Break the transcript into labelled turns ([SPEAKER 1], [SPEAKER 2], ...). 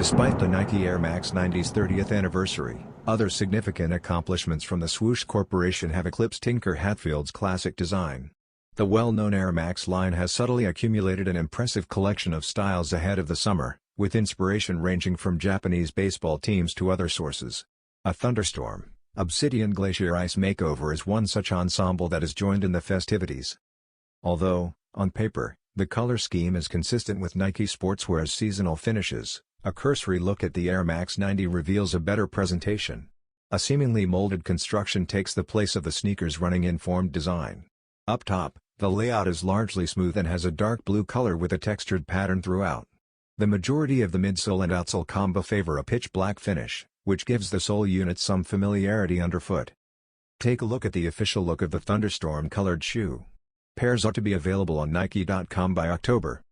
[SPEAKER 1] Despite the Nike Air Max 90's 30th anniversary, other significant accomplishments from the Swoosh Corporation have eclipsed Tinker Hatfield's classic design. The well-known Air Max line has subtly accumulated an impressive collection of styles ahead of the summer, with inspiration ranging from Japanese baseball teams to other sources. A Thunderstorm, Obsidian Glacie Ice makeover is one such ensemble that is joined in the festivities. Although, on paper, the color scheme is consistent with Nike Sportswear's seasonal finishes, a cursory look at the Air Max 90 reveals a better presentation. A seemingly molded construction takes the place of the sneaker's running-informed design. Up top, the layout is largely smooth and has a dark blue color with a textured pattern throughout. The majority of the midsole and outsole combo favor a pitch black finish, which gives the sole unit some familiarity underfoot. Take a look at the official look of the Thunderstorm colored shoe. Pairs ought to be available on Nike.com by October.